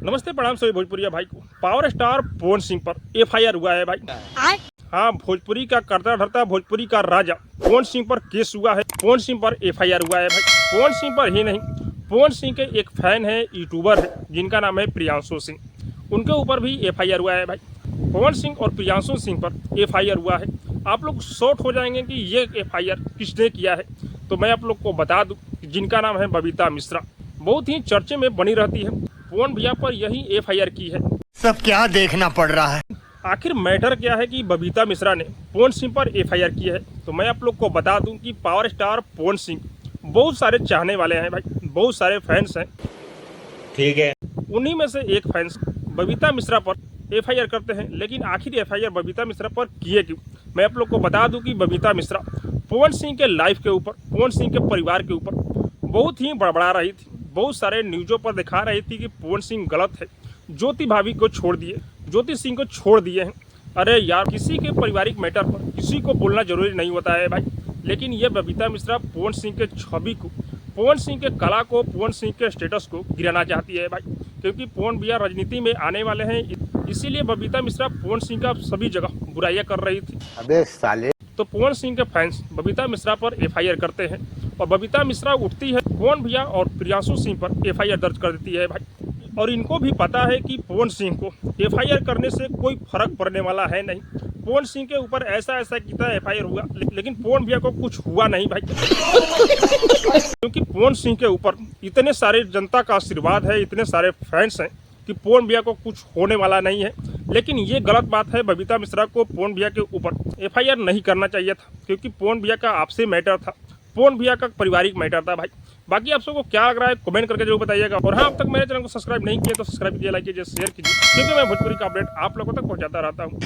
नमस्ते प्रणाम सभी भोजपुरिया भाई को। पावर स्टार पवन सिंह पर एफआईआर हुआ है भाई। हाँ, भोजपुरी का करता धरता भोजपुरी का राजा पवन सिंह पर केस हुआ है। पवन सिंह पर एफआईआर हुआ है भाई। पवन सिंह पर ही नहीं, पवन सिंह के एक फैन है, यूट्यूबर है जिनका नाम है प्रियांशु सिंह, उनके ऊपर भी एफआईआर हुआ है भाई। पवन सिंह और प्रियांशु सिंह पर एफआईआर हुआ है। आप लोग शॉर्ट हो जाएंगे कि ये एफआईआर किसने किया है, तो मैं आप लोग को बता दूं जिनका नाम है बबीता मिश्रा, बहुत ही चर्चे में बनी रहती है। पवन भैया पर यही एफआईआर की है। सब क्या देखना पड़ रहा है। आखिर मैटर क्या है कि बबीता मिश्रा ने पवन सिंह पर एफआईआर की है, तो मैं आप लोग को बता दूं कि पावर स्टार पवन सिंह बहुत सारे चाहने वाले हैं भाई, बहुत सारे फैंस हैं। ठीक है, उन्हीं में से एक फैंस बबीता मिश्रा पर एफआईआर करते हैं, लेकिन आखिर एफआईआर बबीता मिश्रा पर किए क्यों? मैं आप लोग को बता दूं कि बबीता मिश्रा पवन सिंह के लाइफ के ऊपर, पवन सिंह के परिवार के ऊपर बहुत ही बड़बड़ा रही थी। बहुत सारे न्यूज़ों पर दिखा रही थी कि पवन सिंह गलत है, ज्योति भाभी को छोड़ दिए, ज्योति सिंह को छोड़ दिए हैं। अरे यार, किसी के पारिवारिक मैटर पर किसी को बोलना जरूरी नहीं होता है भाई, लेकिन ये बबीता मिश्रा पवन सिंह के छवि को, पवन सिंह के कला को, पवन सिंह के स्टेटस को गिराना चाहती है भाई, क्योंकि पवन भैया राजनीति में आने वाले हैं, इसीलिए बबीता मिश्रा पवन सिंह का सभी जगह बुराइयां कर रही थी। अबे साले। तो पवन सिंह के फैंस बबीता मिश्रा पर एफआईआर करते हैं और बबीता मिश्रा उठती है, पवन भैया और प्रियांशु सिंह पर एफआईआर दर्ज कर देती है भाई। और इनको भी पता है कि पवन सिंह को एफआईआर करने से कोई फर्क पड़ने वाला है नहीं। पवन सिंह के ऊपर ऐसा कितना एफआईआर हुआ, लेकिन पवन भैया को कुछ हुआ नहीं भाई, क्योंकि पवन सिंह के ऊपर इतने सारे जनता का आशीर्वाद है, इतने सारे फैंस हैं कि पवन भैया को कुछ होने वाला नहीं है। लेकिन ये गलत बात है, बबीता मिश्रा को पवन भैया के ऊपर एफआईआर नहीं करना चाहिए था, क्योंकि पवन भैया का आपसी मैटर था, पवन भैया का पारिवारिक मैटर था भाई। बाकी आप सबको क्या लग रहा है कमेंट करके जरूर बताइएगा। और हाँ, अब तक मेरे चैनल को सब्सक्राइब नहीं किया तो सब्सक्राइब कीजिए, लाइक कीजिए, शेयर कीजिए, क्योंकि मैं भोजपुरी का अपडेट आप लोगों तक पहुंचाता रहता हूँ।